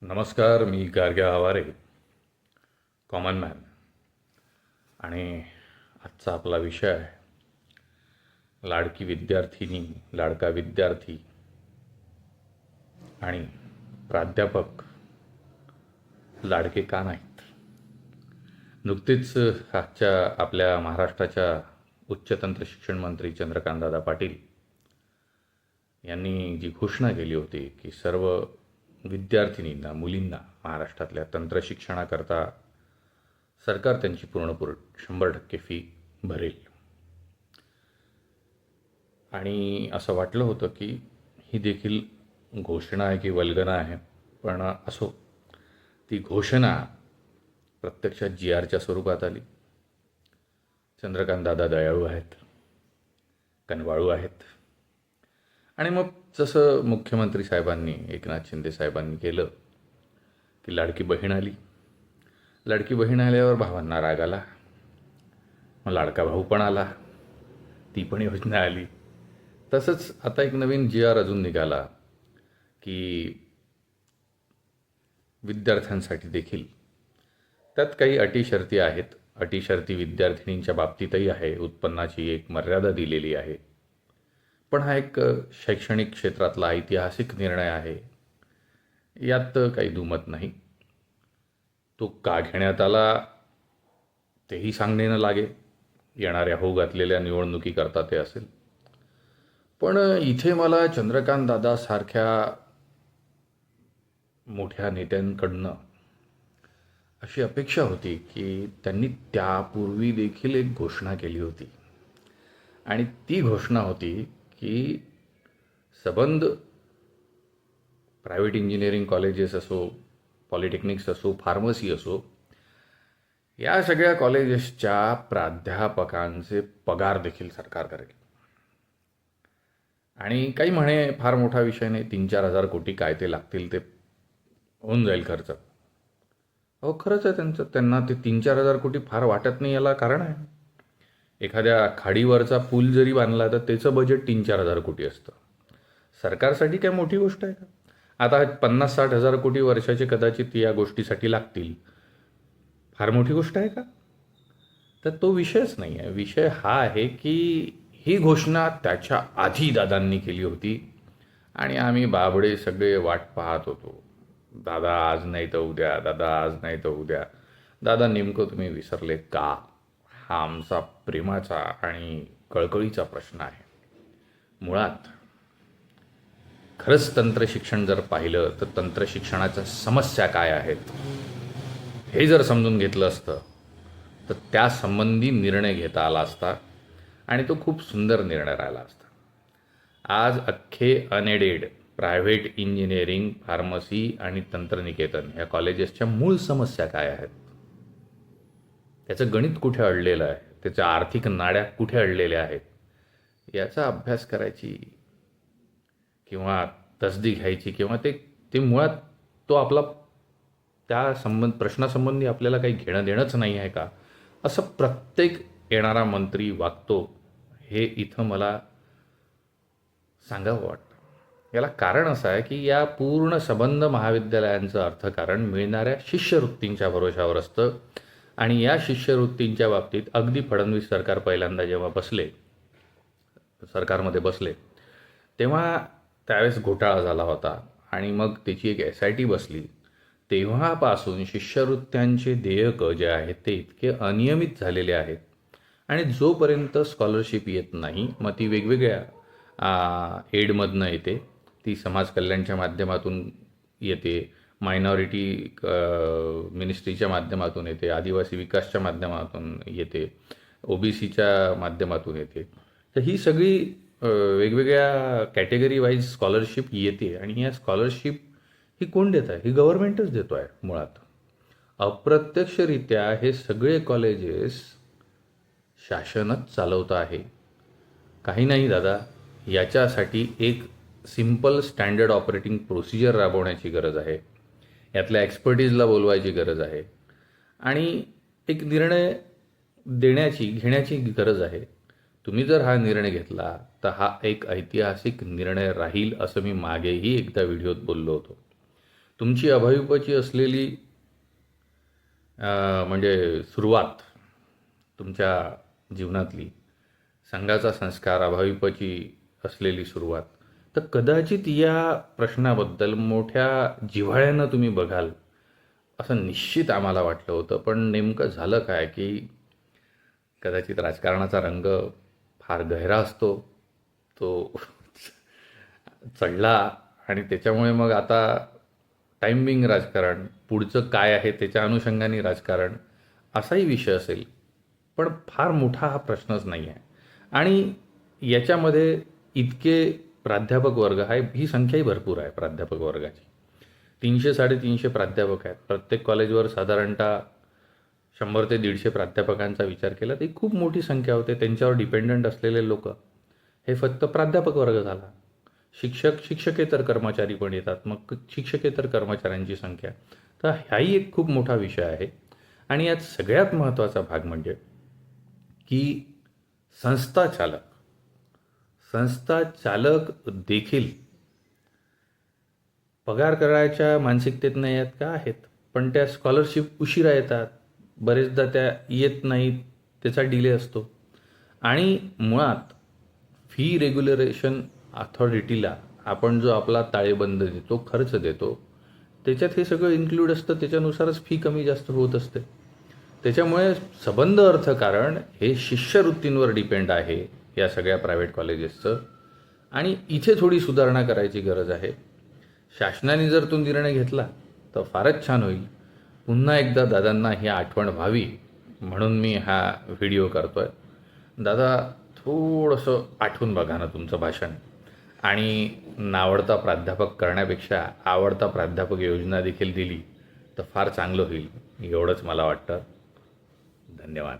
नमस्कार. मी गार्ग्या Aware, common man. आणि आजचा आपला विषय आहे लाडकी विद्यार्थिनी, लाडका विद्यार्थी आणि प्राध्यापक लाडके का नाहीत. नुकतीच आजच्या आपल्या महाराष्ट्राच्या उच्च तंत्र शिक्षण मंत्री चंद्रकांतदादा पाटील यांनी जी घोषणा केली होती की सर्व विद्यार्थिनींना, मुलींना महाराष्ट्रातल्या तंत्रशिक्षणाकरता सरकार त्यांची पूर्ण 100% फी भरेल. आणि असं वाटलं होतं की ही देखील घोषणा आहे की वल्गना आहे, पण असो, ती घोषणा प्रत्यक्षात GRच्या स्वरूपात आली. चंद्रकांतदादा दयाळू आहेत, कनवाळू आहेत. आणि मग जसं मुख्यमंत्री साहेबांनी, एकनाथ शिंदे साहेबांनी केलं की लाडकी बहीण आली. लाडकी बहीण आल्यावर भावांना राग आला. मग लाडका भाऊ पण आला, ती पण योजना आली. तसंच आता एक नवीन GR अजून निघाला की विद्यार्थ्यांसाठी देखील त्यात काही अटी शर्ती आहेत. अटी शर्ती विद्यार्थिनींच्या बाबतीतही आहे. उत्पन्नाची एक मर्यादा दिलेली आहे. पण हा एक शैक्षणिक क्षेत्रातला ऐतिहासिक निर्णय आहे, यात काही दुमत नाही. तो का घेण्यात आला तेही सांगणे लागेल. येणाऱ्या होऊ घातलेल्या निवडणुकीकरता ते असेल. पण इथे मला चंद्रकांतदादा सारख्या मोठ्या नेत्यांकडनं अशी अपेक्षा होती की त्यांनी त्यापूर्वी देखील एक घोषणा केली होती. आणि ती घोषणा होती की सबंध प्रायव्हेट इंजिनिअरिंग कॉलेजेस असो, पॉलिटेक्निक्स असो, फार्मसी असो, या सगळ्या कॉलेजेसच्या प्राध्यापकांचे पगार देखील सरकार करेल. आणि काही म्हणे फार मोठा विषय नाही, 3-4 हजार कोटी काय ते लागतील, ते होऊन जाईल खर्च. अहो खरंच आहे त्यांना ते 3-4 हजार कोटी फार वाटत नाही. याला कारण आहे, एखाद्या खाडीवरचा पूल जरी बांधला तर त्याचं बजेट 3-4 हजार कोटी असतं. सरकारसाठी काय मोठी गोष्ट आहे का? आता 50-60 हजार कोटी वर्षाचे कदाचित या गोष्टीसाठी लागतील. फार मोठी गोष्ट आहे का? तर तो विषयच नाही आहे. विषय हा आहे की ही घोषणा त्याच्या आधी दादांनी केली होती आणि आम्ही बाबडे सगळे वाट पाहत होतो. दादा आज नाही तर उद्या, दादा आज नाही तर उद्या. दादा नेमकं तुम्ही विसरले का? हा आमचा प्रेमाचा आणि कळकळीचा प्रश्न आहे. मुळात खरंच तंत्रशिक्षण जर पाहिलं तर तंत्रशिक्षणाच्या समस्या काय आहेत हे जर समजून घेतलं असतं तर त्यासंबंधी निर्णय घेता आला असता आणि तो खूप सुंदर निर्णय राहिला असता. आज अख्खे अनएडेड प्रायव्हेट इंजिनिअरिंग, फार्मसी आणि तंत्रनिकेतन ह्या कॉलेजेसच्या मूळ समस्या काय आहेत, त्याचं गणित कुठे अडलेलं आहे, त्याच्या आर्थिक नाड्या कुठे अडलेल्या आहेत, याचा अभ्यास करायची किंवा तसदी घ्यायची किंवा ते मुळात तो आपला त्या प्रश्नासंबंधी आपल्याला काही घेणं देणंच नाही आहे का, असं प्रत्येक येणारा मंत्री वागतो, हे इथं मला सांगावं वाटतं. याला कारण असं आहे की या पूर्ण सबंध महाविद्यालयांचं अर्थकारण मिळणाऱ्या शिष्यवृत्तींच्या भरोशावर असतं. आणि या शिष्यवृत्तींच्या बाबतीत अगदी फडणवीस सरकार पहिल्यांदा जेव्हा सरकारमध्ये बसले तेव्हा त्यावेळेस घोटाळा झाला होता आणि मग त्याची एक SIT बसली. तेव्हापासून शिष्यवृत्त्यांचे देयकं जे आहेत ते इतके अनियमित झालेले आहेत आणि जोपर्यंत स्कॉलरशिप येत नाही, मग ती वेगवेगळ्या एडमधनं येते, ती समाज कल्याणच्या माध्यमातून येते, मायनॉरिटी मिनिस्ट्रीच्या माध्यमातून येते, आदिवासी विकासच्या माध्यमातून येते, OBCच्या माध्यमातून येते. तर ही सगळी वेगवेगळ्या कॅटेगरी वाईज स्कॉलरशिप येते आणि या स्कॉलरशिप ही कोण देत आहे? ही गव्हर्नमेंटच देतो आहे मुळात. अप्रत्यक्षरित्या हे सगळे कॉलेजेस शासनच चालवतं आहे. काही नाही दादा, याच्यासाठी एक सिम्पल स्टँडर्ड ऑपरेटिंग प्रोसिजर राबवण्याची गरज आहे. यातल्या एक्सपर्टीजला बोलवायची गरज आहे आणि एक निर्णय घेण्याची गरज आहे. तुम्ही जर हा निर्णय घेतला तर हा एक ऐतिहासिक निर्णय राहील, असं मी मागेही एकदा व्हिडिओत बोललो होतो. तुमची अभाविपची असलेली म्हणजे सुरुवात तुमच्या जीवनातली संघाचा संस्कार अभाविपची असलेली सुरुवात, तर कदाचित या प्रश्नाबद्दल मोठ्या जिव्हाळ्यानं तुम्ही बघाल असं निश्चित आम्हाला वाटलं होतं. पण नेमकं झालं काय की कदाचित राजकारणाचा रंग फार गहिरा असतो, तो चढला आणि त्याच्यामुळे मग आता टाइमिंग राजकारण, पुढचं काय आहे त्याच्या अनुषंगाने राजकारण असाही विषय असेल. पण फार मोठा हा प्रश्नच नाही आहे. आणि याच्यामध्ये इतके प्राध्यापक वर्ग आहे, ही संख्याही भरपूर आहे प्राध्यापक वर्गाची. 300-350 प्राध्यापक आहेत. प्रत्येक कॉलेजवर साधारणतः 100 ते 150 प्राध्यापकांचा विचार केला तर ही खूप मोठी संख्या होते. त्यांच्यावर डिपेंडंट असलेले लोक, हे फक्त प्राध्यापक वर्ग झाला. शिक्षक, शिक्षकेतर कर्मचारी पण येतात. मग शिक्षकेतर कर्मचाऱ्यांची संख्या, तर हाही एक खूप मोठा विषय आहे. आणि यात सगळ्यात महत्त्वाचा भाग म्हणजे की संस्था चालक देखील पगार करायच्या मानसिकतेत नाही आहेत का? आहेत. पण त्या स्कॉलरशिप उशिरा येतात, बरेचदा त्या येत नाहीत, त्याचा डिले असतो. आणि मुळात फी रेग्युलेशन अथॉरिटीला आपण जो आपला ताळेबंद देतो, खर्च देतो, त्याच्यात हे सगळं इन्क्लूड असतं. त्याच्यानुसारच फी कमी जास्त होत असते. त्याच्यामुळे सबंध अर्थकारण हे शिष्यवृत्तींवर डिपेंड आहे या सगळ्या प्रायव्हेट कॉलेजेसचं. आणि इथे थोडी सुधारणा करायची गरज आहे. शासनाने जर तो निर्णय घेतला तर फारच छान होईल. पुन्हा एकदा दादांना ही आठवण व्हावी म्हणून मी हा व्हिडिओ करतोय. दादा, थोडंसं आठवून बघा ना तुमचं भाषण. आणि नावडता प्राध्यापक करण्यापेक्षा आवडता प्राध्यापक योजना देखील दिली तर फार चांगलं होईल, एवढंच मला वाटतं. धन्यवाद.